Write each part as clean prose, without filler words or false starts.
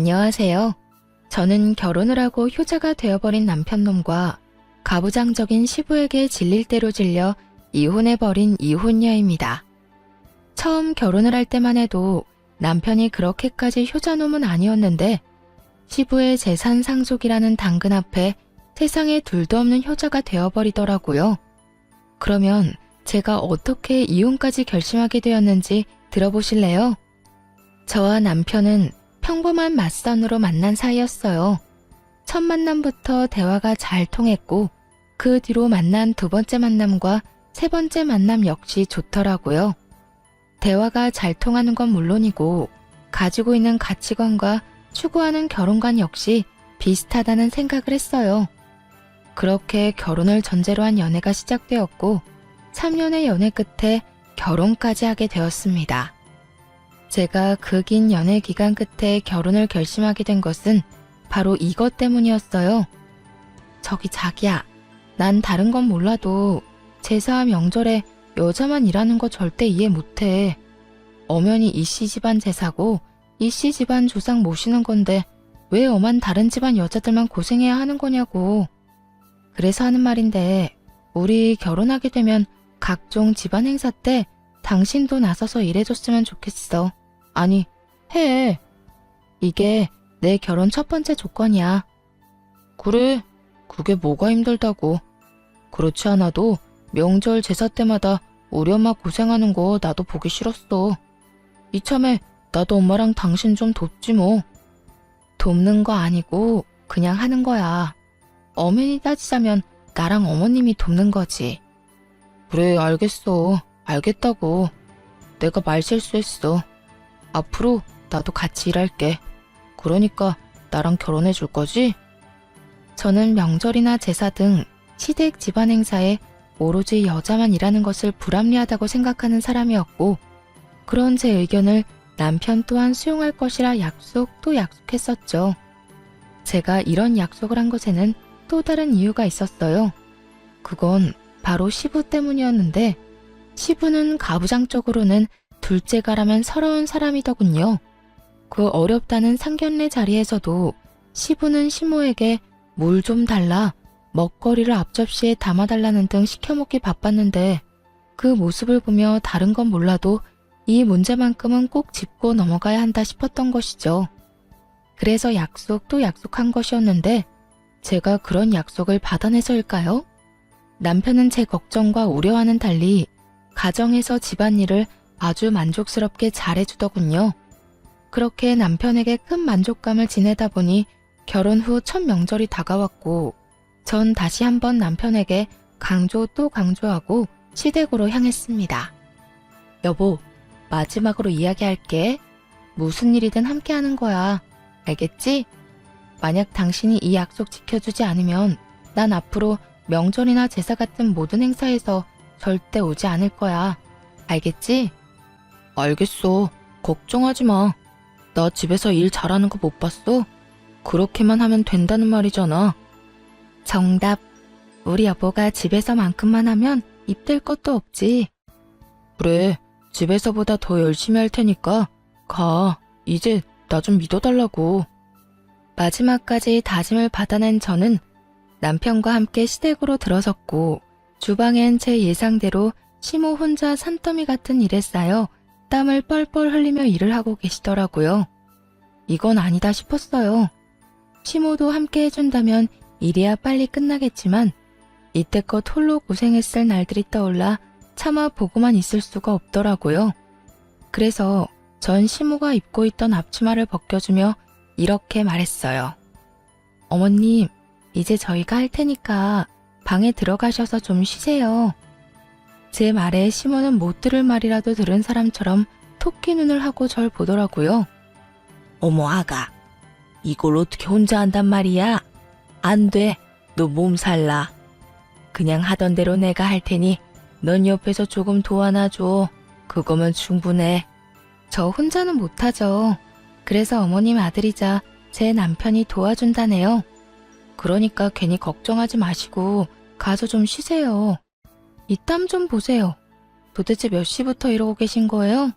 안녕하세요. 저는 결혼을 하고 효자가 되어버린 남편놈과 가부장적인 시부에게 질릴 대로 질려 이혼해버린 이혼녀입니다. 처음 결혼을 할 때만 해도 남편이 그렇게까지 효자놈은 아니었는데 시부의 재산 상속이라는 당근 앞에 세상에 둘도 없는 효자가 되어버리더라고요. 그러면 제가 어떻게 이혼까지 결심하게 되었는지 들어보실래요? 저와 남편은 평범한 맞선으로 만난 사이였어요. 첫 만남부터 대화가 잘 통했고 그 뒤로 만난 두 번째 만남과 세 번째 만남 역시 좋더라고요. 대화가 잘 통하는 건 물론이고 가지고 있는 가치관과 추구하는 결혼관 역시 비슷하다는 생각을 했어요. 그렇게 결혼을 전제로 한 연애가 시작되었고 3년의 연애 끝에 결혼까지 하게 되었습니다. 제가 그 긴 연애 기간 끝에 결혼을 결심하게 된 것은 바로 이것 때문이었어요. 저기 자기야, 난 다른 건 몰라도 제사 명절에 여자만 일하는 거 절대 이해 못해. 엄연히 이씨 집안 제사고 이씨 집안 조상 모시는 건데 왜 엄한 다른 집안 여자들만 고생해야 하는 거냐고. 그래서 하는 말인데 우리 결혼하게 되면 각종 집안 행사 때 당신도 나서서 일해줬으면 좋겠어. 아니, 해. 이게 내 결혼 첫 번째 조건이야. 그래, 그게 뭐가 힘들다고. 그렇지 않아도 명절 제사 때마다 우리 엄마 고생하는 거 나도 보기 싫었어. 이참에 나도 엄마랑 당신 좀 돕지 뭐. 돕는 거 아니고 그냥 하는 거야. 엄연히 따지자면 나랑 어머님이 돕는 거지. 그래, 알겠어. 알겠다고. 내가 말 실수했어. 앞으로 나도 같이 일할게. 그러니까 나랑 결혼해 줄 거지? 저는 명절이나 제사 등 시댁 집안 행사에 오로지 여자만 일하는 것을 불합리하다고 생각하는 사람이었고 그런 제 의견을 남편 또한 수용할 것이라 약속도 약속했었죠. 제가 이런 약속을 한 것에는 또 다른 이유가 있었어요. 그건 바로 시부 때문이었는데 시부는 가부장적으로는 둘째가라면 서러운 사람이더군요. 그 어렵다는 상견례 자리에서도 시부는 시모에게 물 좀 달라, 먹거리를 앞접시에 담아달라는 등 시켜먹기 바빴는데 그 모습을 보며 다른 건 몰라도 이 문제만큼은 꼭 짚고 넘어가야 한다 싶었던 것이죠. 그래서 약속도 약속한 것이었는데 제가 그런 약속을 받아내서일까요? 남편은 제 걱정과 우려와는 달리 가정에서 집안일을 아주 만족스럽게 잘해주더군요. 그렇게 남편에게 큰 만족감을 지내다 보니 결혼 후 첫 명절이 다가왔고 전 다시 한번 남편에게 강조 또 강조하고 시댁으로 향했습니다. 여보, 마지막으로 이야기할게. 무슨 일이든 함께 하는 거야. 알겠지? 만약 당신이 이 약속 지켜주지 않으면 난 앞으로 명절이나 제사 같은 모든 행사에서 절대 오지 않을 거야. 알겠지? 알겠어. 걱정하지 마. 나 집에서 일 잘하는 거 못 봤어? 그렇게만 하면 된다는 말이잖아. 정답. 우리 여보가 집에서만큼만 하면 입댈 것도 없지. 그래. 집에서보다 더 열심히 할 테니까 가. 이제 나 좀 믿어달라고. 마지막까지 다짐을 받아낸 저는 남편과 함께 시댁으로 들어섰고 주방엔 제 예상대로 시모 혼자 산더미 같은 일에 쌓여 땀을 뻘뻘 흘리며 일을 하고 계시더라고요. 이건 아니다 싶었어요. 시모도 함께 해준다면 일이야 빨리 끝나겠지만 이때껏 홀로 고생했을 날들이 떠올라 차마 보고만 있을 수가 없더라고요. 그래서 전 시모가 입고 있던 앞치마를 벗겨주며 이렇게 말했어요. 어머님, 이제 저희가 할 테니까 방에 들어가셔서 좀 쉬세요. 제 말에 시모는 못 들을 말이라도 들은 사람처럼 토끼 눈을 하고 절 보더라고요. 어머 아가, 이걸 어떻게 혼자 한단 말이야? 안 돼, 너 몸살나. 그냥 하던 대로 내가 할 테니 넌 옆에서 조금 도와놔줘. 그거면 충분해. 저 혼자는 못하죠. 그래서 어머님 아들이자 제 남편이 도와준다네요. 그러니까 괜히 걱정하지 마시고 가서 좀 쉬세요. 이 땀 좀 보세요. 도대체 몇 시부터 이러고 계신 거예요?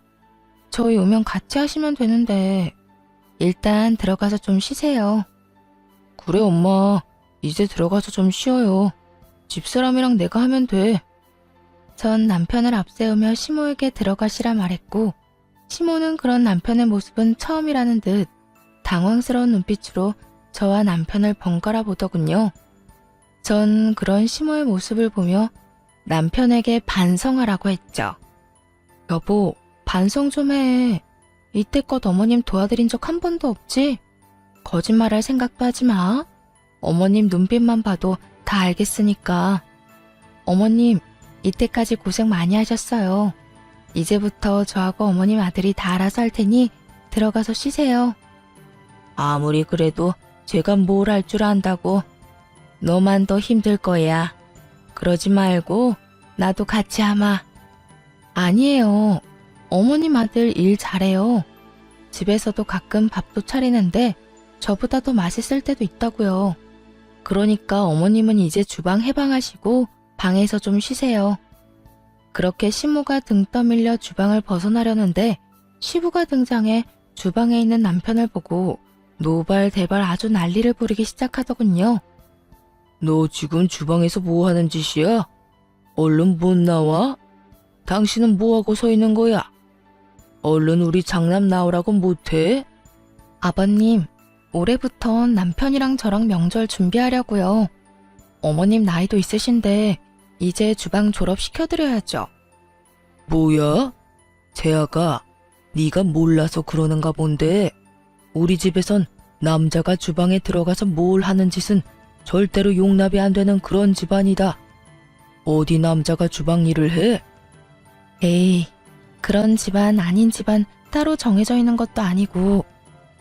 저희 오면 같이 하시면 되는데. 일단 들어가서 좀 쉬세요. 그래, 엄마. 이제 들어가서 좀 쉬어요. 집사람이랑 내가 하면 돼. 전 남편을 앞세우며 시모에게 들어가시라 말했고, 시모는 그런 남편의 모습은 처음이라는 듯 당황스러운 눈빛으로 저와 남편을 번갈아 보더군요. 전 그런 시모의 모습을 보며 남편에게 반성하라고 했죠. 여보, 반성 좀 해. 이때껏 어머님 도와드린 적 한 번도 없지? 거짓말할 생각도 하지 마. 어머님 눈빛만 봐도 다 알겠으니까. 어머님, 이때까지 고생 많이 하셨어요. 이제부터 저하고 어머님 아들이 다 알아서 할 테니 들어가서 쉬세요. 아무리 그래도 제가 뭘 할 줄 안다고. 너만 더 힘들 거야. 그러지 말고 나도 같이 하마. 아니에요. 어머님 아들 일 잘해요. 집에서도 가끔 밥도 차리는데 저보다 더 맛있을 때도 있다고요. 그러니까 어머님은 이제 주방 해방하시고 방에서 좀 쉬세요. 그렇게 시모가 등 떠밀려 주방을 벗어나려는데 시부가 등장해 주방에 있는 남편을 보고 노발대발 아주 난리를 부리기 시작하더군요. 너 지금 주방에서 뭐 하는 짓이야? 얼른 못 나와? 당신은 뭐하고 서 있는 거야? 얼른 우리 장남 나오라고 못해? 아버님, 올해부터 남편이랑 저랑 명절 준비하려고요. 어머님 나이도 있으신데 이제 주방 졸업시켜드려야죠. 뭐야? 재아가 네가 몰라서 그러는가 본데 우리 집에선 남자가 주방에 들어가서 뭘 하는 짓은 절대로 용납이 안 되는 그런 집안이다. 어디 남자가 주방 일을 해? 에이, 그런 집안 아닌 집안 따로 정해져 있는 것도 아니고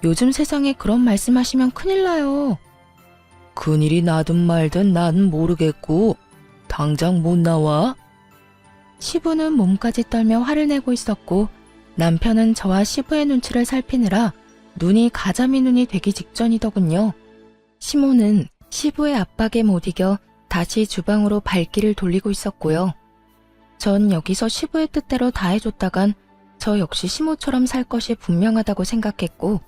요즘 세상에 그런 말씀하시면 큰일 나요. 큰일이 나든 말든 나는 모르겠고 당장 못 나와? 시부는 몸까지 떨며 화를 내고 있었고 남편은 저와 시부의 눈치를 살피느라 눈이 가자미 눈이 되기 직전이더군요. 시모는 시부의 압박에 못 이겨 다시 주방으로 발길을 돌리고 있었고요. 전 여기서 시부의 뜻대로 다 해줬다간 저 역시 시모처럼 살 것이 분명하다고 생각했고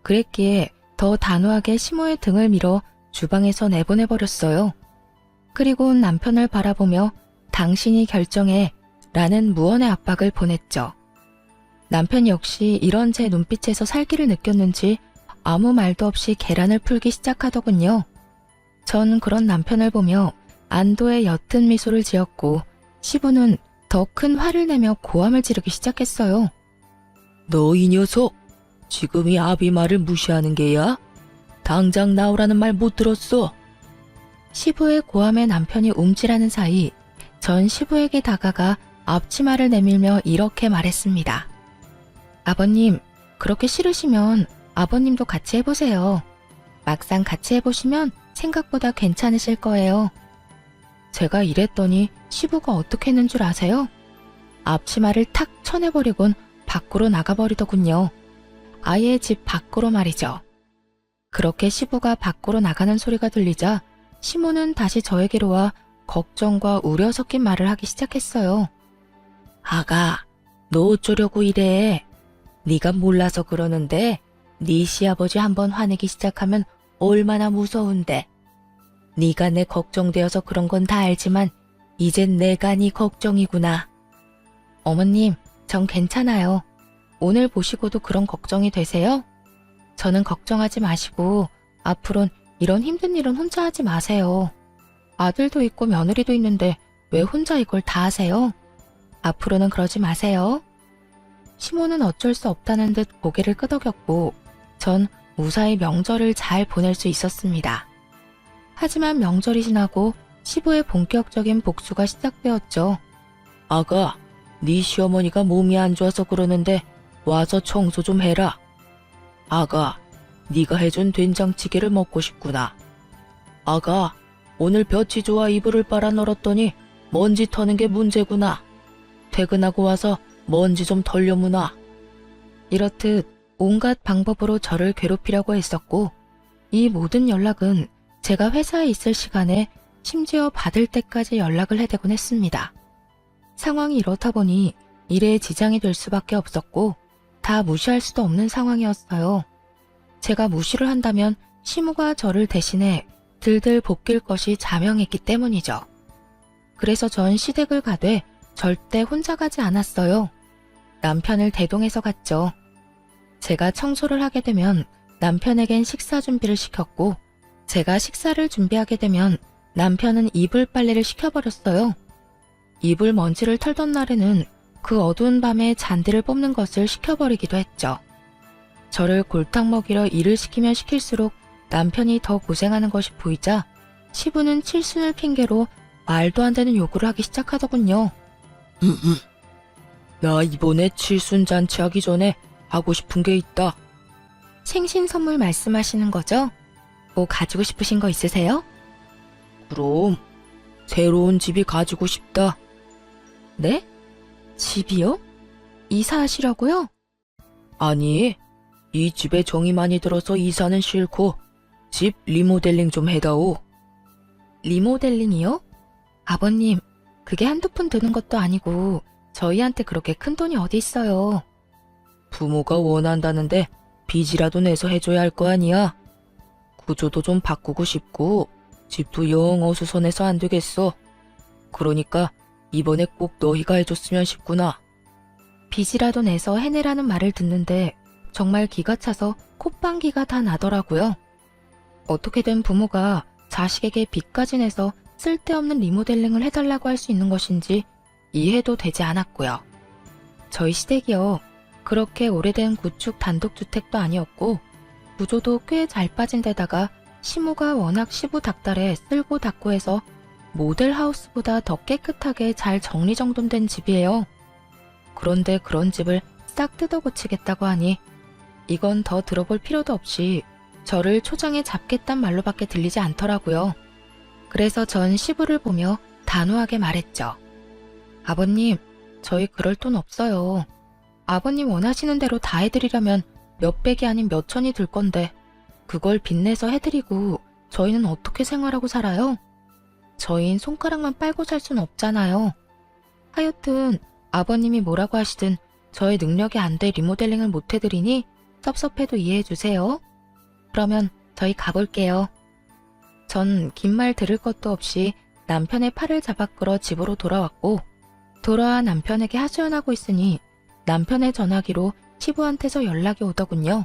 그랬기에 더 단호하게 시모의 등을 밀어 주방에서 내보내버렸어요. 그리고 남편을 바라보며 당신이 결정해 라는 무언의 압박을 보냈죠. 남편 역시 이런 제 눈빛에서 살기를 느꼈는지 아무 말도 없이 계란을 풀기 시작하더군요. 전 그런 남편을 보며 안도의 옅은 미소를 지었고 시부는 더 큰 화를 내며 고함을 지르기 시작했어요. 너 이 녀석! 지금 이 아비 말을 무시하는 게야? 당장 나오라는 말 못 들었어? 시부의 고함에 남편이 움찔하는 사이 전 시부에게 다가가 앞치마를 내밀며 이렇게 말했습니다. 아버님, 그렇게 싫으시면 아버님도 같이 해보세요. 막상 같이 해보시면 생각보다 괜찮으실 거예요. 제가 이랬더니 시부가 어떻게 했는 줄 아세요? 앞치마를 탁 쳐내버리곤 밖으로 나가버리더군요. 아예 집 밖으로 말이죠. 그렇게 시부가 밖으로 나가는 소리가 들리자 시모는 다시 저에게로 와 걱정과 우려 섞인 말을 하기 시작했어요. 아가, 너 어쩌려고 이래? 네가 몰라서 그러는데 네 시아버지 한번 화내기 시작하면 얼마나 무서운데. 네가 내 걱정되어서 그런 건 다 알지만 이젠 내가 네 걱정이구나. 어머님, 전 괜찮아요. 오늘 보시고도 그런 걱정이 되세요? 저는 걱정하지 마시고 앞으론 이런 힘든 일은 혼자 하지 마세요. 아들도 있고 며느리도 있는데 왜 혼자 이걸 다 하세요? 앞으로는 그러지 마세요. 시모는 어쩔 수 없다는 듯 고개를 끄덕였고 전 무사히 명절을 잘 보낼 수 있었습니다. 하지만 명절이 지나고 시부의 본격적인 복수가 시작되었죠. 아가, 네 시어머니가 몸이 안 좋아서 그러는데 와서 청소 좀 해라. 아가, 네가 해준 된장찌개를 먹고 싶구나. 아가, 오늘 볕이 좋아 이불을 빨아 널었더니 먼지 터는 게 문제구나. 퇴근하고 와서 먼지 좀 털려무나. 이렇듯 온갖 방법으로 저를 괴롭히려고 했었고 이 모든 연락은 제가 회사에 있을 시간에 심지어 받을 때까지 연락을 해대곤 했습니다. 상황이 이렇다 보니 일에 지장이 될 수밖에 없었고 다 무시할 수도 없는 상황이었어요. 제가 무시를 한다면 시무가 저를 대신해 들들 볶일 것이 자명했기 때문이죠. 그래서 전 시댁을 가되 절대 혼자 가지 않았어요. 남편을 대동해서 갔죠. 제가 청소를 하게 되면 남편에겐 식사 준비를 시켰고, 제가 식사를 준비하게 되면 남편은 이불 빨래를 시켜버렸어요. 이불 먼지를 털던 날에는 그 어두운 밤에 잔디를 뽑는 것을 시켜버리기도 했죠. 저를 골탕 먹이러 일을 시키면 시킬수록 남편이 더 고생하는 것이 보이자 시부는 칠순을 핑계로 말도 안 되는 요구를 하기 시작하더군요. 나 이번에 칠순 잔치하기 전에 하고 싶은 게 있다. 생신 선물 말씀하시는 거죠? 뭐 가지고 싶으신 거 있으세요? 그럼 새로운 집이 가지고 싶다. 네? 집이요? 이사하시려고요? 아니, 이 집에 정이 많이 들어서 이사는 싫고 집 리모델링 좀 해다오. 리모델링이요? 아버님, 그게 한두 푼 드는 것도 아니고 저희한테 그렇게 큰 돈이 어디 있어요. 부모가 원한다는데 빚이라도 내서 해줘야 할 거 아니야. 구조도 좀 바꾸고 싶고 집도 영 어수선해서 안 되겠어. 그러니까 이번에 꼭 너희가 해줬으면 싶구나. 빚이라도 내서 해내라는 말을 듣는데 정말 기가 차서 콧방귀가 다 나더라고요. 어떻게든 부모가 자식에게 빚까지 내서 쓸데없는 리모델링을 해달라고 할 수 있는 것인지 이해도 되지 않았고요. 저희 시댁이요. 그렇게 오래된 구축 단독주택도 아니었고 구조도 꽤 잘 빠진 데다가 시무가 워낙 시부 닥달에 쓸고 닦고 해서 모델하우스보다 더 깨끗하게 잘 정리정돈된 집이에요. 그런데 그런 집을 싹 뜯어 고치겠다고 하니 이건 더 들어볼 필요도 없이 저를 초장에 잡겠단 말로밖에 들리지 않더라고요. 그래서 전 시부를 보며 단호하게 말했죠. 아버님, 저희 그럴 돈 없어요. 아버님 원하시는 대로 다 해드리려면 몇백이 아닌 몇천이 들 건데 그걸 빚내서 해드리고 저희는 어떻게 생활하고 살아요? 저희는 손가락만 빨고 살 순 없잖아요. 하여튼 아버님이 뭐라고 하시든 저의 능력이 안 돼 리모델링을 못 해드리니 섭섭해도 이해해주세요. 그러면 저희 가볼게요. 전 긴 말 들을 것도 없이 남편의 팔을 잡아 끌어 집으로 돌아왔고 돌아와 남편에게 하소연하고 있으니 남편의 전화기로 시부한테서 연락이 오더군요.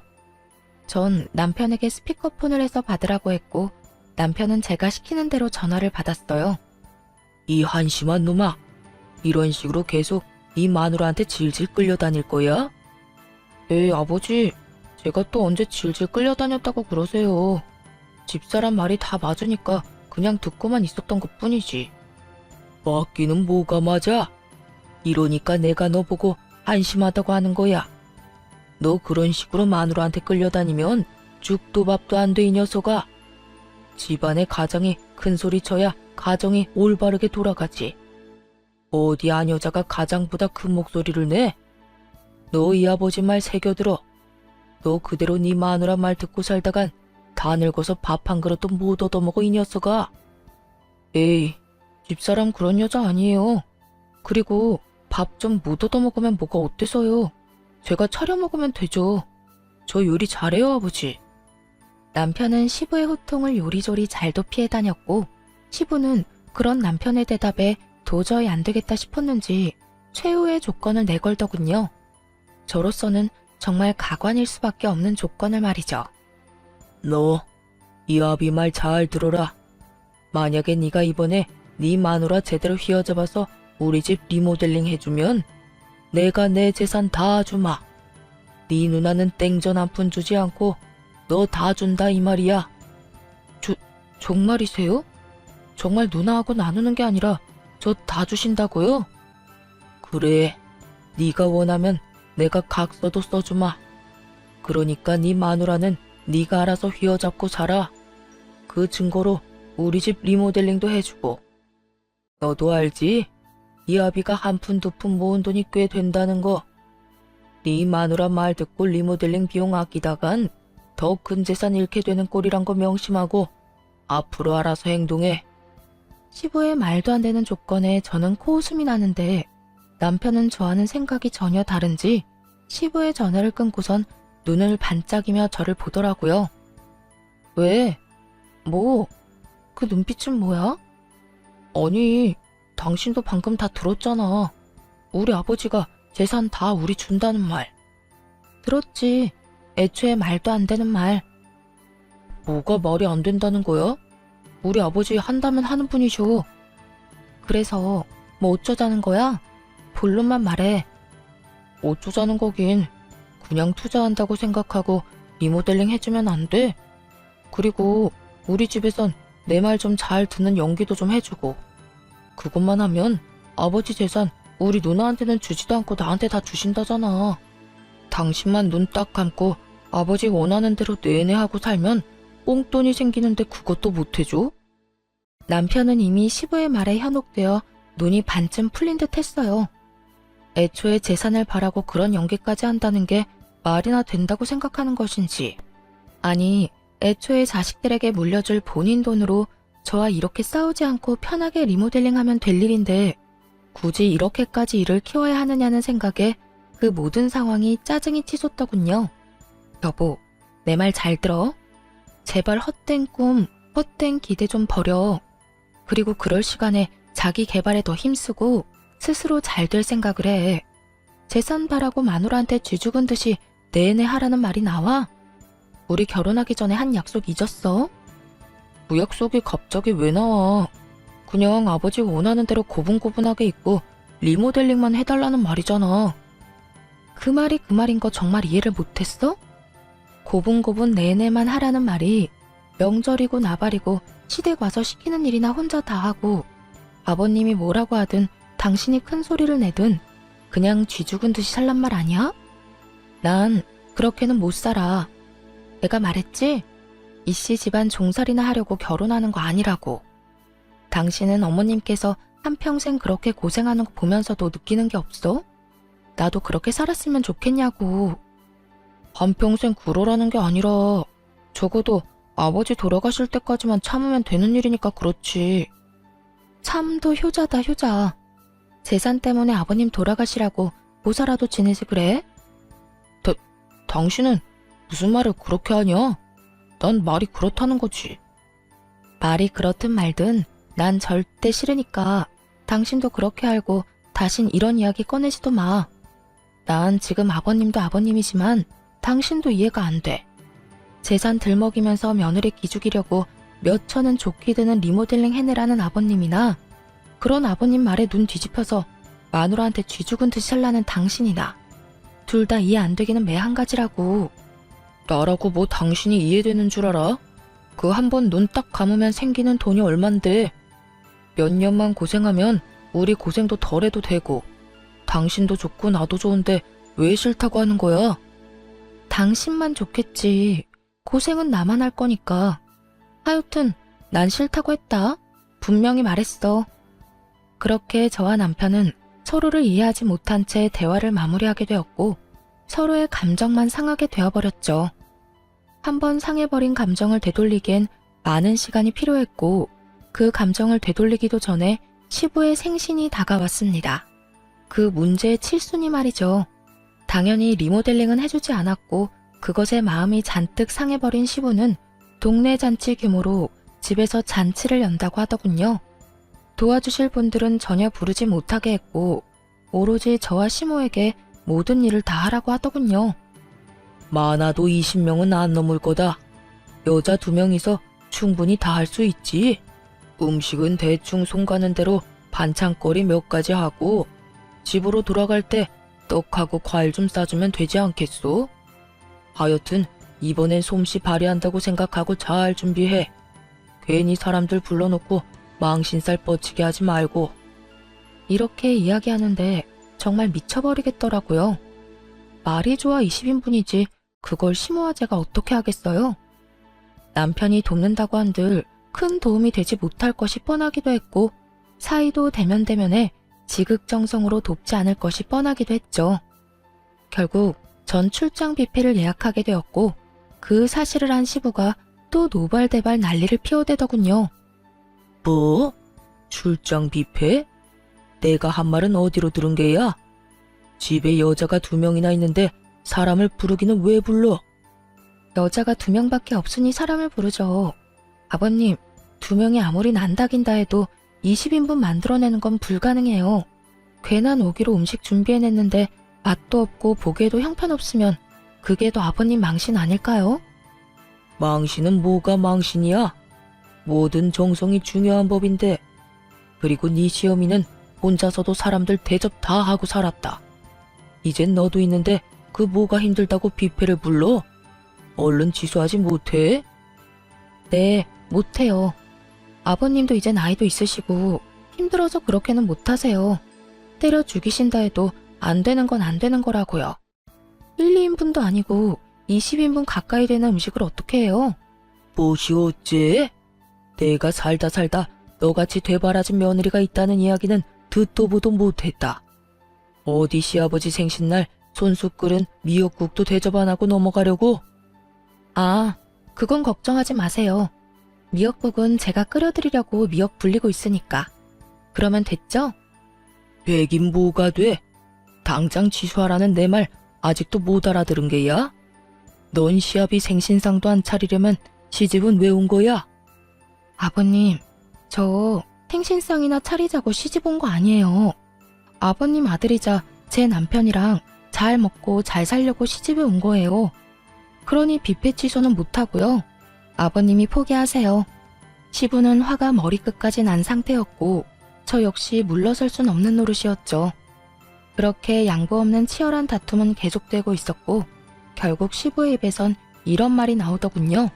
전 남편에게 스피커폰을 해서 받으라고 했고 남편은 제가 시키는 대로 전화를 받았어요. 이 한심한 놈아, 이런 식으로 계속 이 마누라한테 질질 끌려다닐 거야? 에이 아버지, 제가 또 언제 질질 끌려다녔다고 그러세요. 집사람 말이 다 맞으니까 그냥 듣고만 있었던 것뿐이지. 맞기는 뭐가 맞아? 이러니까 내가 너 보고 한심하다고 하는 거야. 너 그런 식으로 마누라한테 끌려다니면 죽도 밥도 안 돼 이 녀석아. 집안의 가장이 큰 소리 쳐야 가정이 올바르게 돌아가지. 어디 안 여자가 가장보다 큰 목소리를 내? 너 이 아버지 말 새겨들어. 너 그대로 네 마누라 말 듣고 살다간 다 늙어서 밥 한 그릇도 못 얻어먹어 이 녀석아. 에이, 집사람 그런 여자 아니에요. 그리고 밥 좀 못 얻어먹으면 뭐가 어때서요. 제가 차려 먹으면 되죠. 저 요리 잘해요 아버지. 남편은 시부의 호통을 요리조리 잘도 피해 다녔고 시부는 그런 남편의 대답에 도저히 안 되겠다 싶었는지 최후의 조건을 내걸더군요. 저로서는 정말 가관일 수밖에 없는 조건을 말이죠. 너, 이 아비 말 잘 들어라. 만약에 네가 이번에 네 마누라 제대로 휘어잡아서 우리 집 리모델링 해주면 내가 내 재산 다 주마. 네 누나는 땡전 한 푼 주지 않고 너 다 준다 이 말이야. 정말이세요? 정말 누나하고 나누는 게 아니라 저 다 주신다고요? 그래, 네가 원하면 내가 각서도 써주마. 그러니까 네 마누라는 네가 알아서 휘어잡고 살아. 그 증거로 우리 집 리모델링도 해주고. 너도 알지? 이 아비가 한 푼 두 푼 모은 돈이 꽤 된다는 거. 네 마누라 말 듣고 리모델링 비용 아끼다간 더 큰 재산 잃게 되는 꼴이란 거 명심하고 앞으로 알아서 행동해. 시부의 말도 안 되는 조건에 저는 코웃음이 나는데 남편은 저와는 생각이 전혀 다른지 시부의 전화를 끊고선 눈을 반짝이며 저를 보더라고요. 왜? 뭐? 그 눈빛은 뭐야? 아니, 당신도 방금 다 들었잖아. 우리 아버지가 재산 다 우리 준다는 말. 들었지. 애초에 말도 안 되는 말. 뭐가 말이 안 된다는 거야? 우리 아버지 한다면 하는 분이죠. 그래서 뭐 어쩌자는 거야? 본론만 말해. 어쩌자는 거긴. 그냥 투자한다고 생각하고 리모델링 해주면 안 돼? 그리고 우리 집에선 내 말 좀 잘 듣는 연기도 좀 해주고. 그것만 하면 아버지 재산 우리 누나한테는 주지도 않고 나한테 다 주신다잖아. 당신만 눈 딱 감고 아버지 원하는 대로 내내 하고 살면 뽕돈이 생기는데 그것도 못해줘? 남편은 이미 시부의 말에 현혹되어 눈이 반쯤 풀린 듯 했어요. 애초에 재산을 바라고 그런 연기까지 한다는 게 말이나 된다고 생각하는 것인지, 아니 애초에 자식들에게 물려줄 본인 돈으로 저와 이렇게 싸우지 않고 편하게 리모델링하면 될 일인데 굳이 이렇게까지 일을 키워야 하느냐는 생각에 그 모든 상황이 짜증이 치솟더군요. 여보, 내 말 잘 들어? 제발 헛된 꿈, 헛된 기대 좀 버려. 그리고 그럴 시간에 자기 개발에 더 힘쓰고 스스로 잘 될 생각을 해. 재산 바라고 마누라한테 쥐죽은 듯이 내내 하라는 말이 나와? 우리 결혼하기 전에 한 약속 잊었어? 그 약속이 갑자기 왜 나와? 그냥 아버지 원하는 대로 고분고분하게 입고 리모델링만 해달라는 말이잖아. 그 말이 그 말인 거 정말 이해를 못했어? 고분고분 내내만 하라는 말이 명절이고 나발이고 시댁 와서 시키는 일이나 혼자 다 하고 아버님이 뭐라고 하든 당신이 큰 소리를 내든 그냥 쥐죽은 듯이 살란 말 아니야? 난 그렇게는 못 살아. 내가 말했지? 이씨 집안 종살이나 하려고 결혼하는 거 아니라고. 당신은 어머님께서 한평생 그렇게 고생하는 거 보면서도 느끼는 게 없어? 나도 그렇게 살았으면 좋겠냐고. 한평생 그러라는 게 아니라 적어도 아버지 돌아가실 때까지만 참으면 되는 일이니까 그렇지. 참도 효자다 효자. 재산 때문에 아버님 돌아가시라고 모사라도 지내지 그래? 당신은 무슨 말을 그렇게 하냐? 난 말이 그렇다는 거지. 말이 그렇든 말든 난 절대 싫으니까 당신도 그렇게 알고 다신 이런 이야기 꺼내지도 마. 난 지금 아버님도 아버님이지만 당신도 이해가 안 돼. 재산 들먹이면서 며느리 기죽이려고 몇 천은 좋게 드는 리모델링 해내라는 아버님이나 그런 아버님 말에 눈 뒤집혀서 마누라한테 쥐죽은 듯이 살라는 당신이나 둘 다 이해 안 되기는 매 한 가지라고. 나라고 뭐 당신이 이해되는 줄 알아? 그 한 번 눈 딱 감으면 생기는 돈이 얼만데. 몇 년만 고생하면 우리 고생도 덜해도 되고 당신도 좋고 나도 좋은데 왜 싫다고 하는 거야? 당신만 좋겠지. 고생은 나만 할 거니까. 하여튼 난 싫다고 했다. 분명히 말했어. 그렇게 저와 남편은 서로를 이해하지 못한 채 대화를 마무리하게 되었고 서로의 감정만 상하게 되어버렸죠. 한번 상해버린 감정을 되돌리기엔 많은 시간이 필요했고 그 감정을 되돌리기도 전에 시부의 생신이 다가왔습니다. 그 문제의 칠순이 말이죠. 당연히 리모델링은 해주지 않았고 그것에 마음이 잔뜩 상해버린 시부는 동네 잔치 규모로 집에서 잔치를 연다고 하더군요. 도와주실 분들은 전혀 부르지 못하게 했고 오로지 저와 시모에게 모든 일을 다 하라고 하더군요. 많아도 20명은 안 넘을 거다. 여자 2명이서 충분히 다 할 수 있지. 음식은 대충 손 가는 대로 반찬거리 몇 가지 하고 집으로 돌아갈 때 떡하고 과일 좀 싸주면 되지 않겠소? 하여튼 이번엔 솜씨 발휘한다고 생각하고 잘 준비해. 괜히 사람들 불러놓고 망신살 뻗치게 하지 말고. 이렇게 이야기하는데 정말 미쳐버리겠더라고요. 말이 좋아 20인분이지 그걸 시모와 제가 어떻게 하겠어요? 남편이 돕는다고 한들 큰 도움이 되지 못할 것이 뻔하기도 했고 사이도 대면대면에 지극정성으로 돕지 않을 것이 뻔하기도 했죠. 결국 전 출장 뷔페를 예약하게 되었고 그 사실을 안 시부가 또 노발대발 난리를 피워대더군요. 뭐? 출장 뷔페? 내가 한 말은 어디로 들은 게야? 집에 여자가 2명이나 있는데 사람을 부르기는 왜 불러? 여자가 2명밖에 없으니 사람을 부르죠. 아버님, 2명이 아무리 난다긴다 해도 20인분 만들어내는 건 불가능해요. 괜한 오기로 음식 준비해냈는데 맛도 없고 보기에도 형편없으면 그게 더 아버님 망신 아닐까요? 망신은 뭐가 망신이야? 모든 정성이 중요한 법인데. 그리고 네 시어미는 혼자서도 사람들 대접 다 하고 살았다. 이젠 너도 있는데 그 뭐가 힘들다고 뷔페를 불러? 얼른 취소하지 못해? 네, 못해요. 아버님도 이제 나이도 있으시고 힘들어서 그렇게는 못하세요. 때려 죽이신다 해도 안 되는 건 안 되는 거라고요. 1, 2인분도 아니고 20인분 가까이 되는 음식을 어떻게 해요? 무엇이 어째? 내가 살다 너같이 되바라진 며느리가 있다는 이야기는 듣도 보도 못했다. 어디 시아버지 생신날 손수 끓은 미역국도 대접 안 하고 넘어가려고? 아, 그건 걱정하지 마세요. 미역국은 제가 끓여드리려고 미역 불리고 있으니까. 그러면 됐죠? 되긴 뭐가 돼? 당장 취소하라는 내 말 아직도 못 알아들은 게야? 넌 시아비 생신상도 안 차리려면 시집은 왜 온 거야? 아버님, 저 생신상이나 차리자고 시집 온 거 아니에요. 아버님 아들이자 제 남편이랑 잘 먹고 잘 살려고 시집에 온 거예요. 그러니 뷔페 취소는 못하고요. 아버님이 포기하세요. 시부는 화가 머리끝까지 난 상태였고 저 역시 물러설 순 없는 노릇이었죠. 그렇게 양보 없는 치열한 다툼은 계속되고 있었고 결국 시부의 입에선 이런 말이 나오더군요.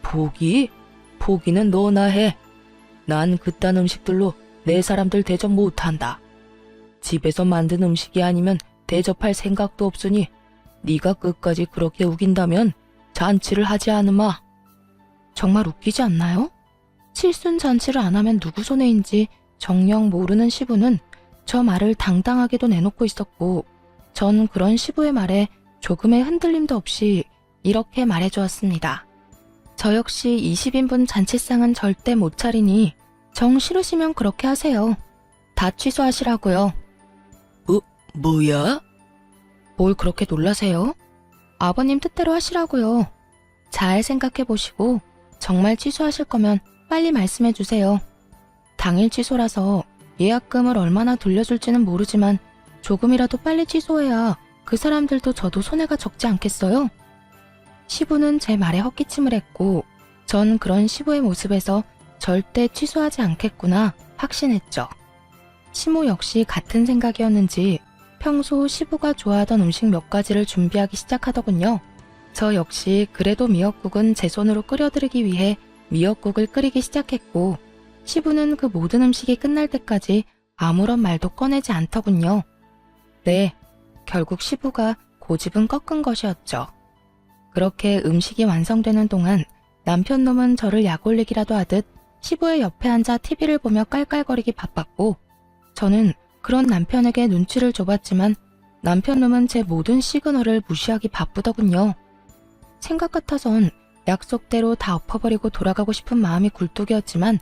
포기? 포기는 너나 해. 난 그딴 음식들로 내 사람들 대접 못한다. 집에서 만든 음식이 아니면 대접할 생각도 없으니 네가 끝까지 그렇게 우긴다면 잔치를 하지 않으마. 정말 웃기지 않나요? 칠순 잔치를 안 하면 누구 손해인지 정녕 모르는 시부는 저 말을 당당하게도 내놓고 있었고 전 그런 시부의 말에 조금의 흔들림도 없이 이렇게 말해주었습니다. 저 역시 20인분 잔치상은 절대 못 차리니 정 싫으시면 그렇게 하세요. 다 취소하시라고요. 뭐야? 뭘 그렇게 놀라세요? 아버님 뜻대로 하시라고요. 잘 생각해보시고 정말 취소하실 거면 빨리 말씀해 주세요. 당일 취소라서 예약금을 얼마나 돌려줄지는 모르지만 조금이라도 빨리 취소해야 그 사람들도 저도 손해가 적지 않겠어요? 시부는 제 말에 헛기침을 했고 전 그런 시부의 모습에서 절대 취소하지 않겠구나 확신했죠. 시모 역시 같은 생각이었는지 평소 시부가 좋아하던 음식 몇 가지를 준비하기 시작하더군요. 저 역시 그래도 미역국은 제 손으로 끓여드리기 위해 미역국을 끓이기 시작했고 시부는 그 모든 음식이 끝날 때까지 아무런 말도 꺼내지 않더군요. 네, 결국 시부가 고집은 꺾은 것이었죠. 그렇게 음식이 완성되는 동안 남편 놈은 저를 약올리기라도 하듯 시부의 옆에 앉아 TV를 보며 깔깔거리기 바빴고 저는 그런 남편에게 눈치를 줘봤지만 남편 놈은 제 모든 시그널을 무시하기 바쁘더군요. 생각 같아선 약속대로 다 엎어버리고 돌아가고 싶은 마음이 굴뚝이었지만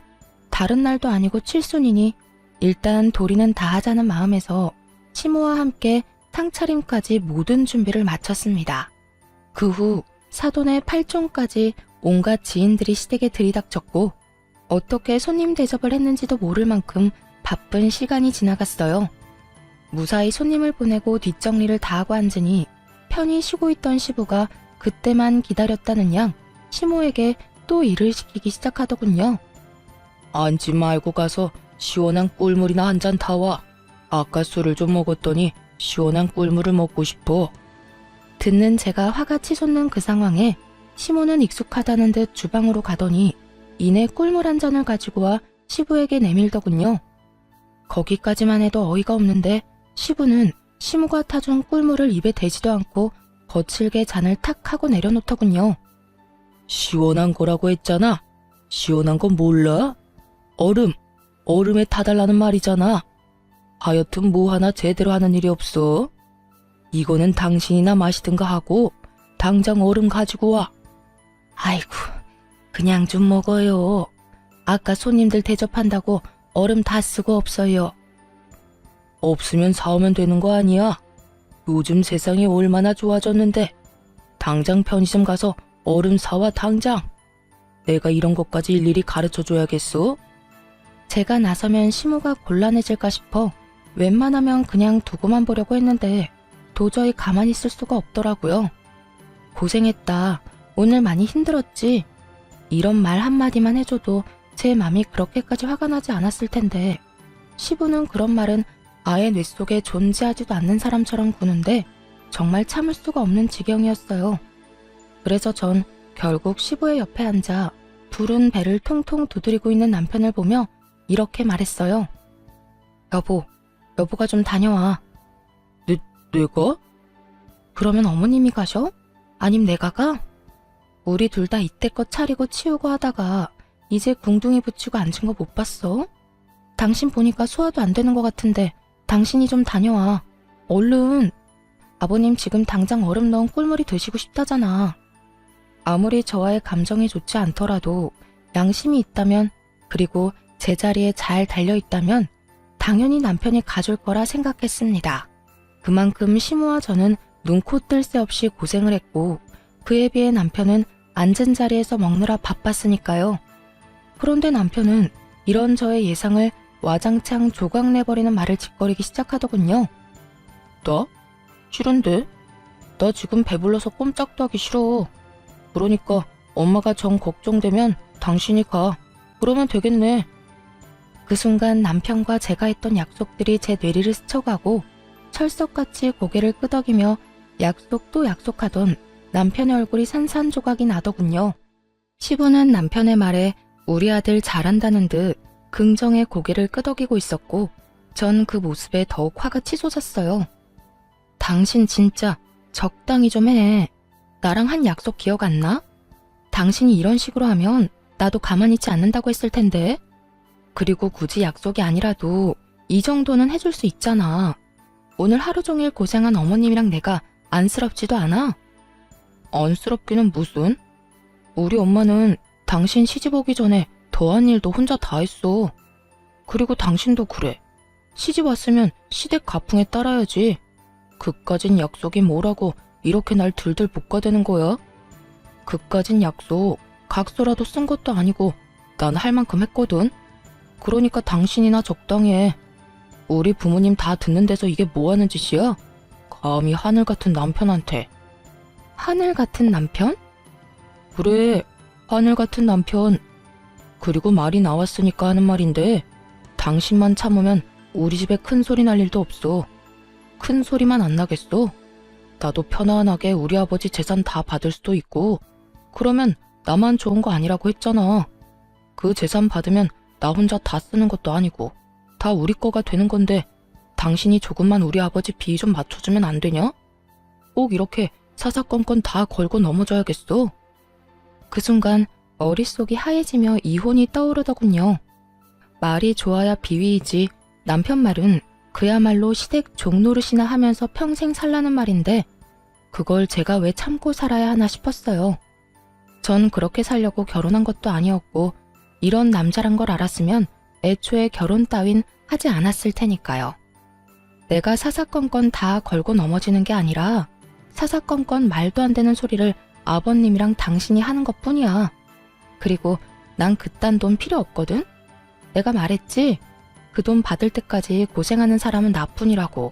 다른 날도 아니고 칠순이니 일단 도리는 다 하자는 마음에서 시모와 함께 탕차림까지 모든 준비를 마쳤습니다. 그 후 사돈의 팔종까지 온갖 지인들이 시댁에 들이닥쳤고 어떻게 손님 대접을 했는지도 모를 만큼 바쁜 시간이 지나갔어요. 무사히 손님을 보내고 뒷정리를 다 하고 앉으니 편히 쉬고 있던 시부가 그때만 기다렸다는 양 시모에게 또 일을 시키기 시작하더군요. 앉지 말고 가서 시원한 꿀물이나 한 잔 타와. 아까 술을 좀 먹었더니 시원한 꿀물을 먹고 싶어. 듣는 제가 화가 치솟는 그 상황에 시모는 익숙하다는 듯 주방으로 가더니 이내 꿀물 한 잔을 가지고 와 시부에게 내밀더군요. 거기까지만 해도 어이가 없는데 시부는 시모가 타준 꿀물을 입에 대지도 않고 거칠게 잔을 탁 하고 내려놓더군요. 시원한 거라고 했잖아. 시원한 건 몰라? 얼음에 타달라는 말이잖아. 하여튼 뭐 하나 제대로 하는 일이 없어. 이거는 당신이나 마시든가 하고 당장 얼음 가지고 와. 아이고, 그냥 좀 먹어요. 아까 손님들 대접한다고 얼음 다 쓰고 없어요. 없으면 사오면 되는 거 아니야? 요즘 세상이 얼마나 좋아졌는데. 당장 편의점 가서 얼음 사와 당장. 내가 이런 것까지 일일이 가르쳐줘야겠어? 제가 나서면 시모가 곤란해질까 싶어 웬만하면 그냥 두고만 보려고 했는데 도저히 가만히 있을 수가 없더라고요. 고생했다. 오늘 많이 힘들었지. 이런 말 한마디만 해줘도 제 맘이 그렇게까지 화가 나지 않았을 텐데 시부는 그런 말은 아예 뇌 속에 존재하지도 않는 사람처럼 구는데 정말 참을 수가 없는 지경이었어요. 그래서 전 결국 시부의 옆에 앉아 부른 배를 통통 두드리고 있는 남편을 보며 이렇게 말했어요. 여보가 좀 다녀와. 내가? 그러면 어머님이 가셔? 아님 내가 가? 우리 둘 다 이때껏 차리고 치우고 하다가 이제 궁둥이 붙이고 앉은 거 못 봤어? 당신 보니까 소화도 안 되는 것 같은데 당신이 좀 다녀와. 얼른. 아버님 지금 당장 얼음 넣은 꿀물이 드시고 싶다잖아. 아무리 저와의 감정이 좋지 않더라도 양심이 있다면 그리고 제자리에 잘 달려있다면 당연히 남편이 가줄 거라 생각했습니다. 그만큼 시모와 저는 눈코 뜰 새 없이 고생을 했고 그에 비해 남편은 앉은 자리에서 먹느라 바빴으니까요. 그런데 남편은 이런 저의 예상을 와장창 조각내버리는 말을 짓거리기 시작하더군요. 나? 싫은데? 나 지금 배불러서 꼼짝도 하기 싫어. 그러니까 엄마가 정 걱정되면 당신이 가. 그러면 되겠네. 그 순간 남편과 제가 했던 약속들이 제 뇌리를 스쳐가고 철석같이 고개를 끄덕이며 약속 또 약속하던 남편의 얼굴이 산산조각이 나더군요. 시부는 남편의 말에 우리 아들 잘한다는 듯 긍정의 고개를 끄덕이고 있었고 전 그 모습에 더욱 화가 치솟았어요. 당신 진짜 적당히 좀 해. 나랑 한 약속 기억 안 나? 당신이 이런 식으로 하면 나도 가만히 있지 않는다고 했을 텐데. 그리고 굳이 약속이 아니라도 이 정도는 해줄 수 있잖아. 오늘 하루 종일 고생한 어머님이랑 내가 안쓰럽지도 않아? 안쓰럽기는 무슨? 우리 엄마는 당신 시집 오기 전에 더한 일도 혼자 다 했어. 그리고 당신도 그래. 시집 왔으면 시댁 가풍에 따라야지. 그까진 약속이 뭐라고 이렇게 날 들들 볶아대는 거야? 그까진 약속 각서라도 쓴 것도 아니고 난 할 만큼 했거든. 그러니까 당신이나 적당히 해. 우리 부모님 다 듣는 데서 이게 뭐 하는 짓이야? 감히 하늘 같은 남편한테. 하늘 같은 남편? 그래, 하늘 같은 남편. 그리고 말이 나왔으니까 하는 말인데 당신만 참으면 우리 집에 큰 소리 날 일도 없어. 큰 소리만 안 나겠어? 나도 편안하게 우리 아버지 재산 다 받을 수도 있고 그러면 나만 좋은 거 아니라고 했잖아. 그 재산 받으면 나 혼자 다 쓰는 것도 아니고 다 우리 거가 되는 건데 당신이 조금만 우리 아버지 비위 좀 맞춰주면 안 되냐? 꼭 이렇게 사사건건 다 걸고 넘어져야겠어? 그 순간 머릿속이 하얘지며 이혼이 떠오르더군요. 말이 좋아야 비위이지 남편 말은 그야말로 시댁 종노릇이나 하면서 평생 살라는 말인데 그걸 제가 왜 참고 살아야 하나 싶었어요. 전 그렇게 살려고 결혼한 것도 아니었고 이런 남자란 걸 알았으면 애초에 결혼 따윈 하지 않았을 테니까요. 내가 사사건건 다 걸고 넘어지는 게 아니라 사사건건 말도 안 되는 소리를 아버님이랑 당신이 하는 것뿐이야. 그리고 난 그딴 돈 필요 없거든? 내가 말했지? 그 돈 받을 때까지 고생하는 사람은 나뿐이라고.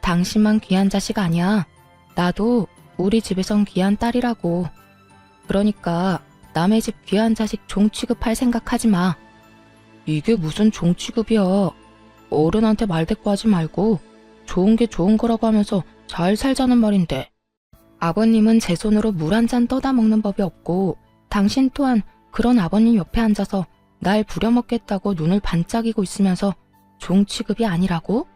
당신만 귀한 자식 아니야. 나도 우리 집에선 귀한 딸이라고. 그러니까 남의 집 귀한 자식 종 취급할 생각하지 마. 이게 무슨 종 취급이야. 어른한테 말대꾸하지 말고 좋은 게 좋은 거라고 하면서 잘 살자는 말인데. 아버님은 제 손으로 물 한 잔 떠다 먹는 법이 없고 당신 또한 그런 아버님 옆에 앉아서 날 부려먹겠다고 눈을 반짝이고 있으면서 종 취급이 아니라고?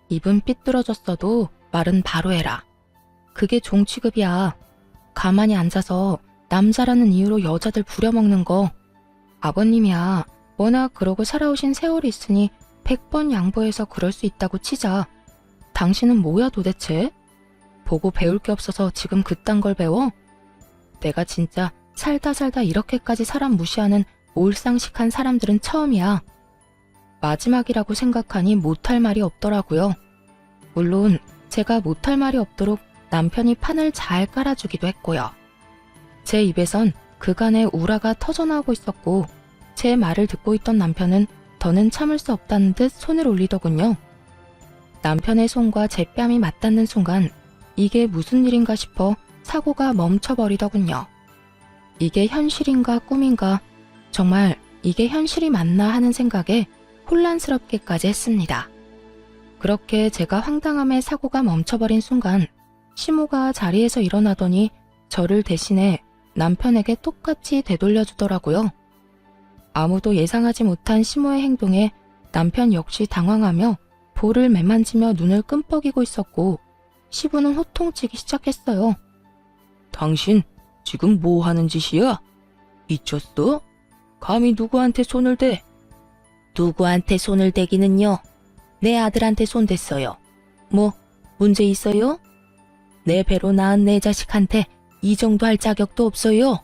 입은 삐뚤어졌어도 말은 바로 해라. 그게 종 취급이야. 가만히 앉아서 남자라는 이유로 여자들 부려먹는 거. 아버님이야. 워낙 그러고 살아오신 세월이 있으니 100번 양보해서 그럴 수 있다고 치자. 당신은 뭐야 도대체? 보고 배울 게 없어서 지금 그딴 걸 배워? 내가 진짜 살다 이렇게까지 사람 무시하는 올상식한 사람들은 처음이야. 마지막이라고 생각하니 못할 말이 없더라고요. 물론 제가 못할 말이 없도록 남편이 판을 잘 깔아주기도 했고요. 제 입에선 그간의 우라가 터져나오고 있었고 제 말을 듣고 있던 남편은 더는 참을 수 없다는 듯 손을 올리더군요. 남편의 손과 제 뺨이 맞닿는 순간 이게 무슨 일인가 싶어 사고가 멈춰버리더군요. 이게 현실인가 꿈인가, 정말 이게 현실이 맞나 하는 생각에 혼란스럽게까지 했습니다. 그렇게 제가 황당함에 사고가 멈춰버린 순간 시모가 자리에서 일어나더니 저를 대신해 남편에게 똑같이 되돌려주더라고요. 아무도 예상하지 못한 시모의 행동에 남편 역시 당황하며 볼을 매만지며 눈을 끔뻑이고 있었고 시부는 호통치기 시작했어요. 당신 지금 뭐 하는 짓이야? 미쳤어? 감히 누구한테 손을 대? 누구한테 손을 대기는요? 내 아들한테 손 댔어요. 뭐 문제 있어요? 내 배로 낳은 내 자식한테 이 정도 할 자격도 없어요.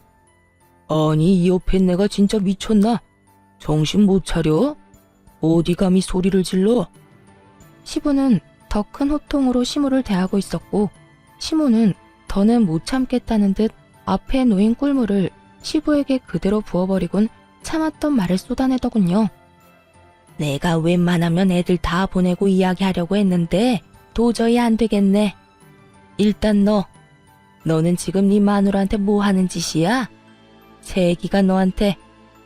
아니 이 옆에 내가 진짜 미쳤나? 정신 못 차려? 어디 감히 소리를 질러? 시부는 더 큰 호통으로 시모를 대하고 있었고 시모는 더는 못 참겠다는 듯 앞에 놓인 꿀물을 시부에게 그대로 부어버리곤 참았던 말을 쏟아내더군요. 내가 웬만하면 애들 다 보내고 이야기하려고 했는데 도저히 안 되겠네. 일단 너는 지금 네 마누라한테 뭐 하는 짓이야? 새애기가 너한테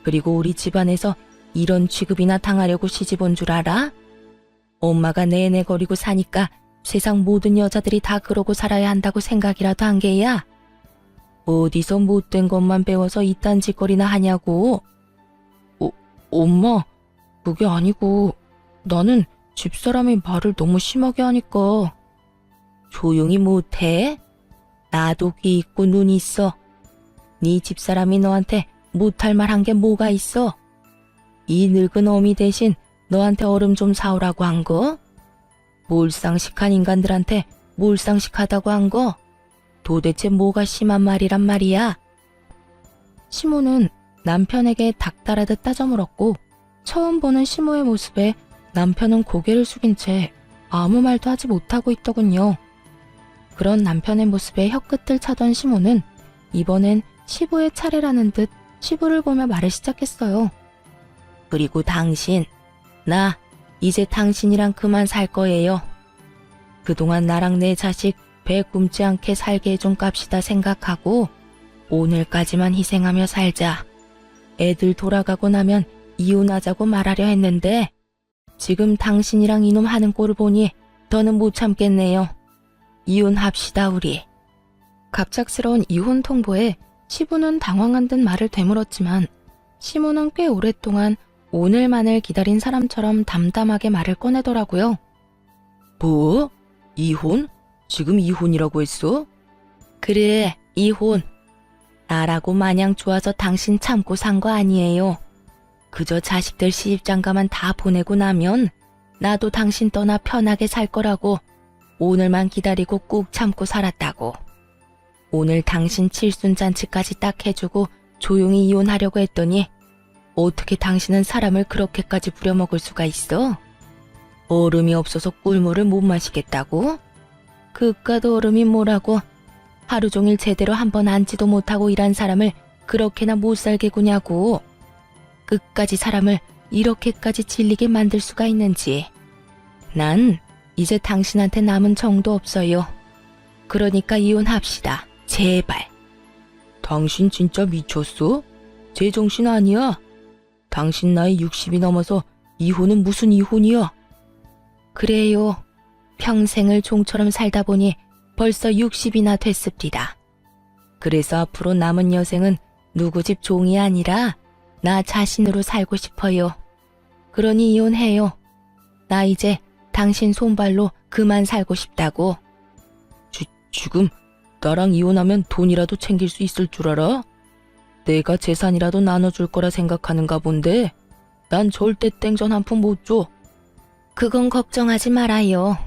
그리고 우리 집안에서 이런 취급이나 당하려고 시집 온 줄 알아? 엄마가 내내거리고 사니까 세상 모든 여자들이 다 그러고 살아야 한다고 생각이라도 한 게야? 어디서 못된 것만 배워서 이딴 짓거리나 하냐고? 엄마, 그게 아니고 나는 집사람이 말을 너무 심하게 하니까. 조용히 못해? 나도 귀 있고 눈 있어. 네 집사람이 너한테 못할 말 한 게 뭐가 있어? 이 늙은 어미 대신 너한테 얼음 좀 사오라고 한 거? 몰상식한 인간들한테 몰상식하다고 한 거? 도대체 뭐가 심한 말이란 말이야? 시모는 남편에게 닥달하듯 따져 물었고 처음 보는 시모의 모습에 남편은 고개를 숙인 채 아무 말도 하지 못하고 있더군요. 그런 남편의 모습에 혀끝을 차던 시모는 이번엔 시부의 차례라는 듯 시부를 보며 말을 시작했어요. 그리고 당신, 나 이제 당신이랑 그만 살 거예요. 그동안 나랑 내 자식 배 굶지 않게 살게 해준 값이다 생각하고 오늘까지만 희생하며 살자. 애들 돌아가고 나면 이혼하자고 말하려 했는데 지금 당신이랑 이놈 하는 꼴을 보니 더는 못 참겠네요. 이혼합시다 우리. 갑작스러운 이혼 통보에 시부는 당황한 듯 말을 되물었지만 시모는 꽤 오랫동안 오늘만을 기다린 사람처럼 담담하게 말을 꺼내더라고요. 뭐? 이혼? 지금 이혼이라고 했어? 그래, 이혼. 나라고 마냥 좋아서 당신 참고 산 거 아니에요. 그저 자식들 시집장가만 다 보내고 나면 나도 당신 떠나 편하게 살 거라고 오늘만 기다리고 꾹 참고 살았다고. 오늘 당신 칠순잔치까지 딱 해주고 조용히 이혼하려고 했더니 어떻게 당신은 사람을 그렇게까지 부려먹을 수가 있어? 얼음이 없어서 꿀물을 못 마시겠다고? 그깟 얼음이 뭐라고? 하루 종일 제대로 한번 앉지도 못하고 일한 사람을 그렇게나 못 살게 구냐고. 끝까지 사람을 이렇게까지 질리게 만들 수가 있는지. 난 이제 당신한테 남은 정도 없어요. 그러니까 이혼합시다. 제발. 당신 진짜 미쳤어? 제정신 아니야? 당신 나이 60이 넘어서 이혼은 무슨 이혼이야? 그래요. 평생을 종처럼 살다 보니 벌써 60이나 됐습니다. 그래서 앞으로 남은 여생은 누구 집 종이 아니라 나 자신으로 살고 싶어요. 그러니 이혼해요. 나 이제 당신 손발로 그만 살고 싶다고. 지금 나랑 이혼하면 돈이라도 챙길 수 있을 줄 알아? 내가 재산이라도 나눠줄 거라 생각하는가 본데 난 절대 땡전 한 푼 못 줘. 그건 걱정하지 말아요.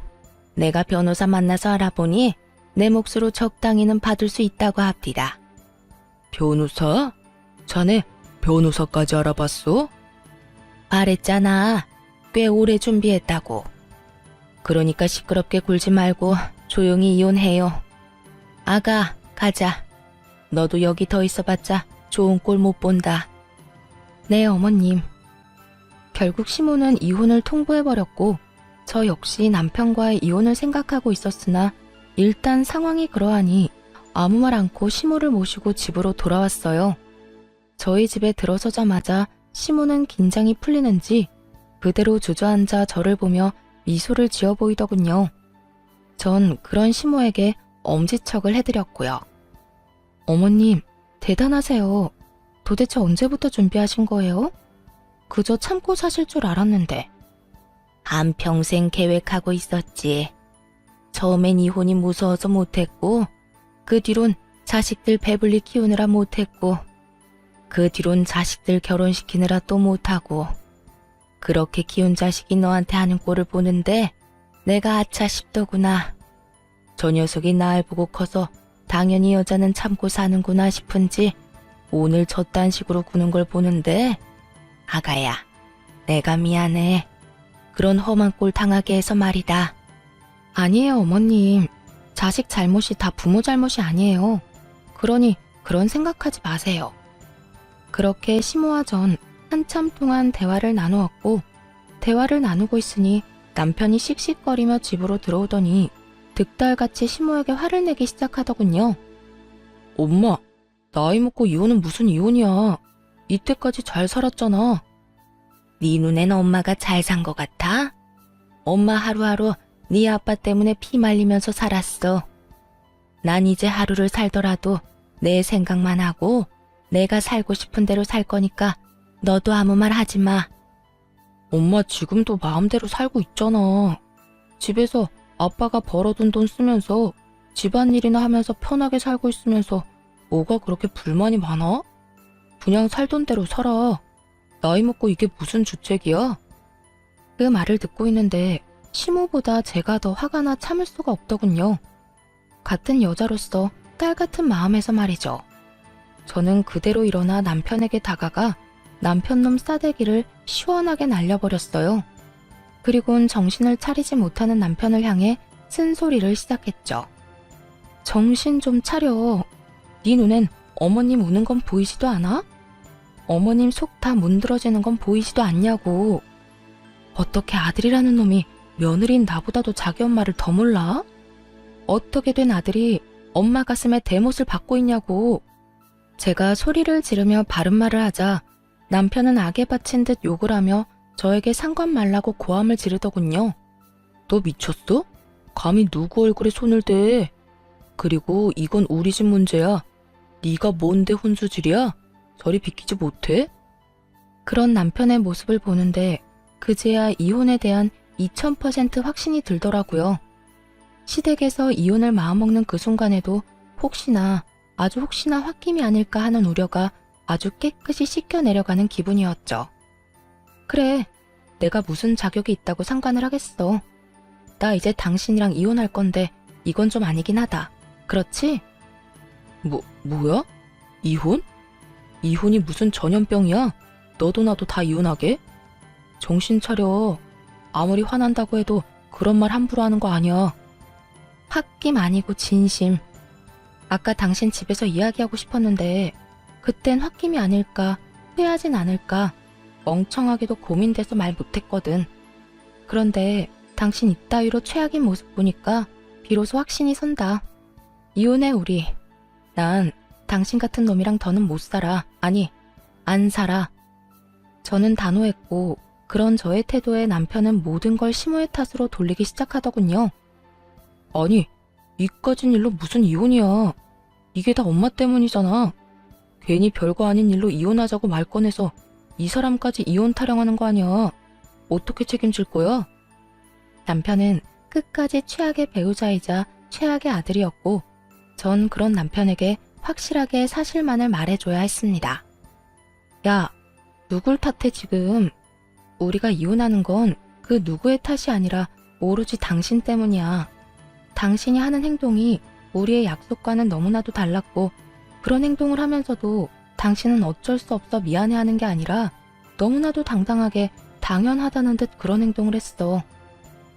내가 변호사 만나서 알아보니 내 몫으로 적당히는 받을 수 있다고 합디다. 변호사? 자네 변호사까지 알아봤어? 말했잖아. 꽤 오래 준비했다고. 그러니까 시끄럽게 굴지 말고 조용히 이혼해요. 아가, 가자. 너도 여기 더 있어봤자 좋은 꼴 못 본다. 네, 어머님. 결국 시모는 이혼을 통보해버렸고 저 역시 남편과의 이혼을 생각하고 있었으나 일단 상황이 그러하니 아무 말 않고 시모를 모시고 집으로 돌아왔어요. 저희 집에 들어서자마자 시모는 긴장이 풀리는지 그대로 주저앉아 저를 보며 미소를 지어 보이더군요. 전 그런 시모에게 엄지척을 해드렸고요. 어머님, 대단하세요. 도대체 언제부터 준비하신 거예요? 그저 참고 사실 줄 알았는데. 한평생 계획하고 있었지. 처음엔 이혼이 무서워서 못했고, 그 뒤론 자식들 배불리 키우느라 못했고, 그 뒤론 자식들 결혼시키느라 또 못하고, 그렇게 키운 자식이 너한테 하는 꼴을 보는데 내가 아차 싶더구나. 저 녀석이 날 보고 커서 당연히 여자는 참고 사는구나 싶은지 오늘 저딴 식으로 구는 걸 보는데 아가야, 내가 미안해. 그런 험한 꼴 당하게 해서 말이다. 아니에요, 어머님. 자식 잘못이 다 부모 잘못이 아니에요. 그러니 그런 생각하지 마세요. 그렇게 시모와 전 한참 동안 대화를 나누었고 대화를 나누고 있으니 남편이 씩씩거리며 집으로 들어오더니 득달같이 시모에게 화를 내기 시작하더군요. 엄마, 나이 먹고 이혼은 무슨 이혼이야. 이때까지 잘 살았잖아. 네 눈엔 엄마가 잘 산 것 같아? 엄마 하루하루 네 아빠 때문에 피 말리면서 살았어. 난 이제 하루를 살더라도 내 생각만 하고 내가 살고 싶은 대로 살 거니까 너도 아무 말 하지 마. 엄마 지금도 마음대로 살고 있잖아. 집에서 아빠가 벌어둔 돈 쓰면서 집안일이나 하면서 편하게 살고 있으면서 뭐가 그렇게 불만이 많아? 그냥 살던 대로 살아. 나이 먹고 이게 무슨 주책이야? 그 말을 듣고 있는데 시모보다 제가 더 화가 나 참을 수가 없더군요. 같은 여자로서 딸 같은 마음에서 말이죠. 저는 그대로 일어나 남편에게 다가가 남편놈 싸대기를 시원하게 날려버렸어요. 그리고는 정신을 차리지 못하는 남편을 향해 쓴소리를 시작했죠. 정신 좀 차려. 네 눈엔 어머님 우는 건 보이지도 않아? 어머님 속 다 문드러지는 건 보이지도 않냐고. 어떻게 아들이라는 놈이 며느리인 나보다도 자기 엄마를 더 몰라? 어떻게 된 아들이 엄마 가슴에 대못을 받고 있냐고. 제가 소리를 지르며 바른 말을 하자 남편은 악에 바친 듯 욕을 하며 저에게 상관 말라고 고함을 지르더군요. 너 미쳤어? 감히 누구 얼굴에 손을 대? 그리고 이건 우리 집 문제야. 네가 뭔데 혼수질이야? 저리 비키지 못해? 그런 남편의 모습을 보는데 그제야 이혼에 대한 2000% 확신이 들더라고요. 시댁에서 이혼을 마음먹는 그 순간에도 혹시나 아주 혹시나 홧김이 아닐까 하는 우려가 아주 깨끗이 씻겨 내려가는 기분이었죠. 그래, 내가 무슨 자격이 있다고 상관을 하겠어. 나 이제 당신이랑 이혼할 건데 이건 좀 아니긴 하다. 그렇지? 뭐야? 이혼? 이혼이 무슨 전염병이야? 너도 나도 다 이혼하게? 정신 차려. 아무리 화난다고 해도 그런 말 함부로 하는 거 아니야. 홧김 아니고 진심. 아까 당신 집에서 이야기하고 싶었는데 그땐 홧김이 아닐까, 후회하진 않을까 멍청하게도 고민돼서 말 못했거든. 그런데 당신 이따위로 최악인 모습 보니까 비로소 확신이 선다. 이혼해 우리. 난 당신 같은 놈이랑 더는 못 살아. 아니, 안 살아. 저는 단호했고 그런 저의 태도에 남편은 모든 걸 시모의 탓으로 돌리기 시작하더군요. 아니, 이까진 일로 무슨 이혼이야. 이게 다 엄마 때문이잖아. 괜히 별거 아닌 일로 이혼하자고 말 꺼내서 이 사람까지 이혼 타령하는 거 아니야. 어떻게 책임질 거야? 남편은 끝까지 최악의 배우자이자 최악의 아들이었고 전 그런 남편에게 확실하게 사실만을 말해줘야 했습니다. 야, 누굴 탓해 지금. 우리가 이혼하는 건 그 누구의 탓이 아니라 오로지 당신 때문이야. 당신이 하는 행동이 우리의 약속과는 너무나도 달랐고 그런 행동을 하면서도 당신은 어쩔 수 없어 미안해하는 게 아니라 너무나도 당당하게 당연하다는 듯 그런 행동을 했어.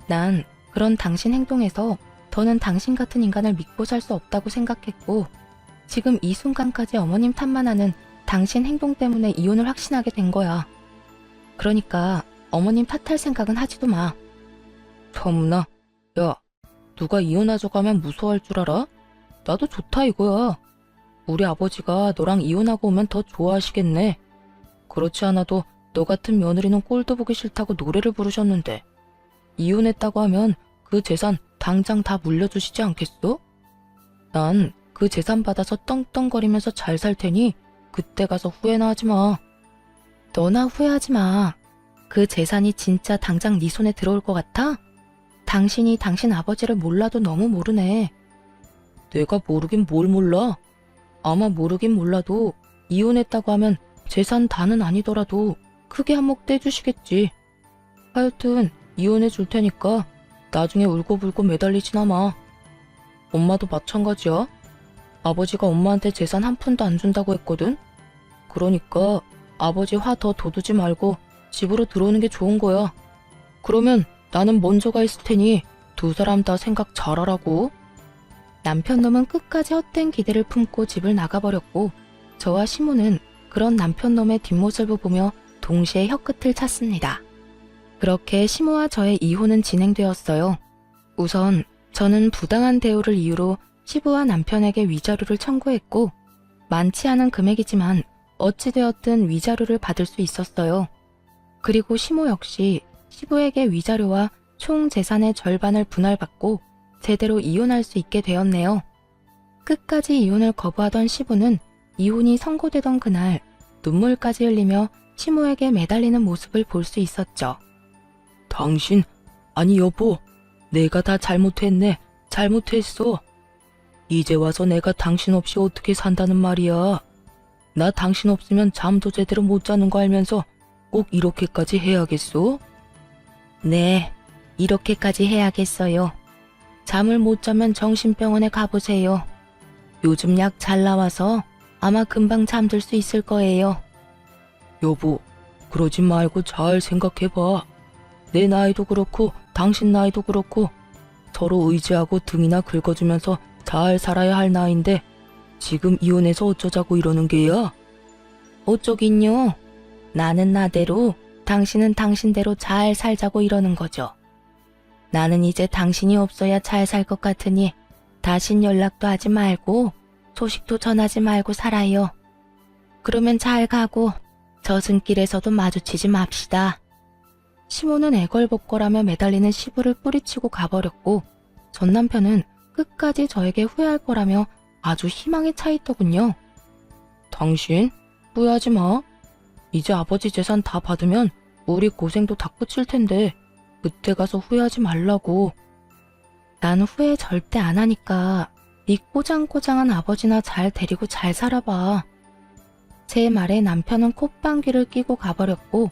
난 그런 당신 행동에서 더는 당신 같은 인간을 믿고 살 수 없다고 생각했고, 지금 이 순간까지 어머님 탓만 하는 당신 행동 때문에 이혼을 확신하게 된 거야. 그러니까 어머님 탓할 생각은 하지도 마. 참나. 야, 누가 이혼하자고 하면 무서워할 줄 알아? 나도 좋다 이거야. 우리 아버지가 너랑 이혼하고 오면 더 좋아하시겠네. 그렇지 않아도 너 같은 며느리는 꼴도 보기 싫다고 노래를 부르셨는데, 이혼했다고 하면 그 재산 당장 다 물려주시지 않겠어? 난 그 재산 받아서 떵떵거리면서 잘 살 테니 그때 가서 후회나 하지 마. 너나 후회하지 마. 그 재산이 진짜 당장 네 손에 들어올 것 같아? 당신이 당신 아버지를 몰라도 너무 모르네. 내가 모르긴 뭘 몰라. 아마 모르긴 몰라도 이혼했다고 하면 재산 다는 아니더라도 크게 한몫 떼주시겠지. 하여튼 이혼해 줄 테니까 나중에 울고불고 매달리지나 마. 엄마도 마찬가지야. 아버지가 엄마한테 재산 한 푼도 안 준다고 했거든. 그러니까 아버지 화 더 돋우지 말고 집으로 들어오는 게 좋은 거야. 그러면 나는 먼저 가 있을 테니 두 사람 다 생각 잘하라고. 남편놈은 끝까지 헛된 기대를 품고 집을 나가버렸고, 저와 시모는 그런 남편놈의 뒷모습을 보며 동시에 혀끝을 찼습니다. 그렇게 시모와 저의 이혼은 진행되었어요. 우선 저는 부당한 대우를 이유로 시부와 남편에게 위자료를 청구했고, 많지 않은 금액이지만 어찌되었든 위자료를 받을 수 있었어요. 그리고 시모 역시 시부에게 위자료와 총 재산의 절반을 분할받고 제대로 이혼할 수 있게 되었네요. 끝까지 이혼을 거부하던 시부는 이혼이 선고되던 그날 눈물까지 흘리며 시모에게 매달리는 모습을 볼 수 있었죠. 당신, 아니 여보, 내가 다 잘못했네. 잘못했어. 이제 와서 내가 당신 없이 어떻게 산다는 말이야. 나 당신 없으면 잠도 제대로 못 자는 거 알면서 꼭 이렇게까지 해야겠어? 네, 이렇게까지 해야겠어요. 잠을 못 자면 정신병원에 가보세요. 요즘 약 잘 나와서 아마 금방 잠들 수 있을 거예요. 여보, 그러지 말고 잘 생각해봐. 내 나이도 그렇고 당신 나이도 그렇고 서로 의지하고 등이나 긁어주면서 잘 살아야 할 나이인데 지금 이혼해서 어쩌자고 이러는 게야? 어쩌긴요. 나는 나대로, 당신은 당신대로 잘 살자고 이러는 거죠. 나는 이제 당신이 없어야 잘 살 것 같으니 다신 연락도 하지 말고 소식도 전하지 말고 살아요. 그러면 잘 가고 저승길에서도 마주치지 맙시다. 시모는 애걸복걸하며 매달리는 시부를 뿌리치고 가버렸고, 전 남편은 끝까지 저에게 후회할 거라며 아주 희망에 차 있더군요. 당신, 후회하지 마. 이제 아버지 재산 다 받으면 우리 고생도 다 끝일 텐데 그때 가서 후회하지 말라고. 난 후회 절대 안 하니까 네 꼬장꼬장한 아버지나 잘 데리고 잘 살아봐. 제 말에 남편은 콧방귀를 끼고 가버렸고,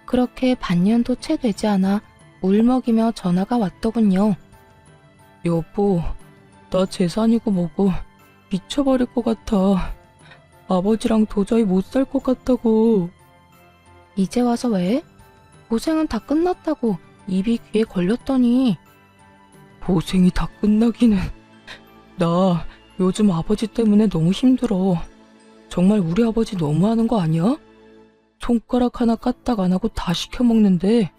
그렇게 반년도 채 되지 않아 울먹이며 전화가 왔더군요. 여보, 나 재산이고 뭐고 미쳐버릴 것 같아. 아버지랑 도저히 못 살 것 같다고. 이제 와서 왜? 고생은 다 끝났다고 입이 귀에 걸렸더니. 고생이 다 끝나기는. 나 요즘 아버지 때문에 너무 힘들어. 정말 우리 아버지 너무하는 거 아니야? 손가락 하나 까딱 안 하고 다 시켜먹는데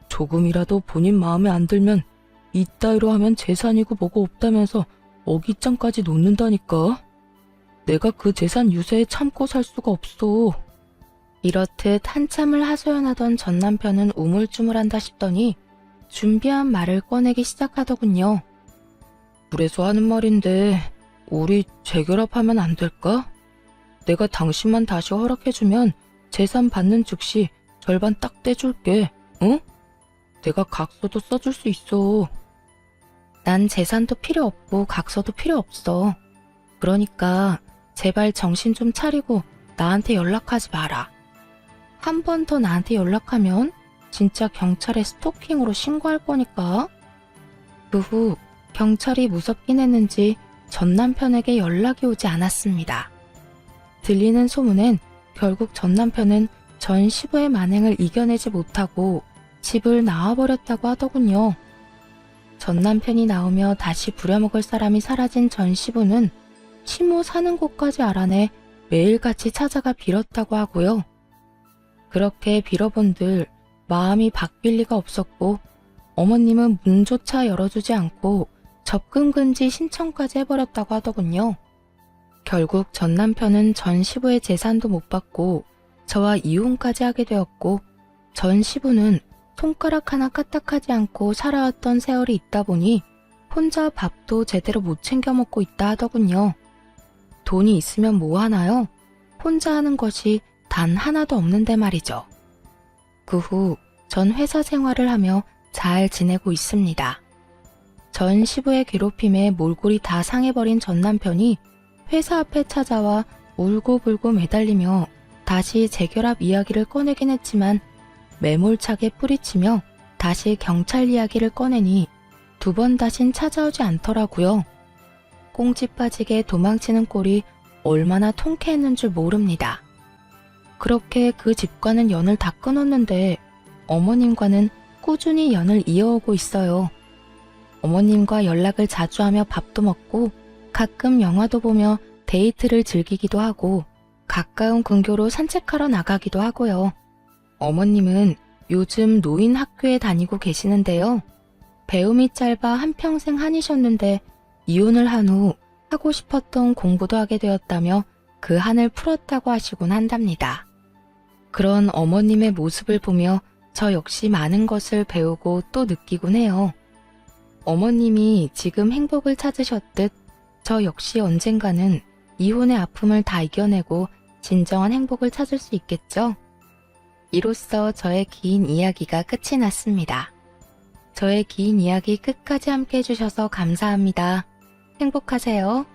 조금이라도 본인 마음에 안 들면 이따위로 하면 재산이고 뭐고 없다면서 어깃장까지 놓는다니까. 내가 그 재산 유세에 참고 살 수가 없어. 이렇듯 한참을 하소연하던 전 남편은 우물쭈물한다 싶더니 준비한 말을 꺼내기 시작하더군요. 그래서 하는 말인데 우리 재결합하면 안 될까? 내가 당신만 다시 허락해주면 재산 받는 즉시 절반 딱 떼줄게. 응? 내가 각서도 써줄 수 있어. 난 재산도 필요 없고 각서도 필요 없어. 그러니까 제발 정신 좀 차리고 나한테 연락하지 마라. 한 번 더 나한테 연락하면 진짜 경찰에 스토킹으로 신고할 거니까. 그 후 경찰이 무섭긴 했는지 전 남편에게 연락이 오지 않았습니다. 들리는 소문엔 결국 전 남편은 전 시부의 만행을 이겨내지 못하고 집을 나와버렸다고 하더군요. 전 남편이 나오며 다시 부려먹을 사람이 사라진 전 시부는 시모 사는 곳까지 알아내 매일같이 찾아가 빌었다고 하고요. 그렇게 빌어본들 마음이 바뀔 리가 없었고 어머님은 문조차 열어주지 않고 접근 금지 신청까지 해버렸다고 하더군요. 결국 전 남편은 전 시부의 재산도 못 받고 저와 이혼까지 하게 되었고 전 시부는 손가락 하나 까딱하지 않고 살아왔던 세월이 있다 보니 혼자 밥도 제대로 못 챙겨 먹고 있다 하더군요. 돈이 있으면 뭐 하나요? 혼자 하는 것이 단 하나도 없는데 말이죠. 그 후 전 회사 생활을 하며 잘 지내고 있습니다. 전 시부의 괴롭힘에 몰골이 다 상해버린 전 남편이 회사 앞에 찾아와 울고불고 매달리며 다시 재결합 이야기를 꺼내긴 했지만 매몰차게 뿌리치며 다시 경찰 이야기를 꺼내니 2번 다신 찾아오지 않더라고요. 꽁지 빠지게 도망치는 꼴이 얼마나 통쾌했는 줄 모릅니다. 그렇게 그 집과는 연을 다 끊었는데 어머님과는 꾸준히 연을 이어오고 있어요. 어머님과 연락을 자주 하며 밥도 먹고 가끔 영화도 보며 데이트를 즐기기도 하고 가까운 근교로 산책하러 나가기도 하고요. 어머님은 요즘 노인 학교에 다니고 계시는데요. 배움이 짧아 한평생 한이셨는데 이혼을 한 후 하고 싶었던 공부도 하게 되었다며 그 한을 풀었다고 하시곤 한답니다. 그런 어머님의 모습을 보며 저 역시 많은 것을 배우고 또 느끼곤 해요. 어머님이 지금 행복을 찾으셨듯 저 역시 언젠가는 이혼의 아픔을 다 이겨내고 진정한 행복을 찾을 수 있겠죠? 이로써 저의 긴 이야기가 끝이 났습니다. 저의 긴 이야기 끝까지 함께 해주셔서 감사합니다. 행복하세요.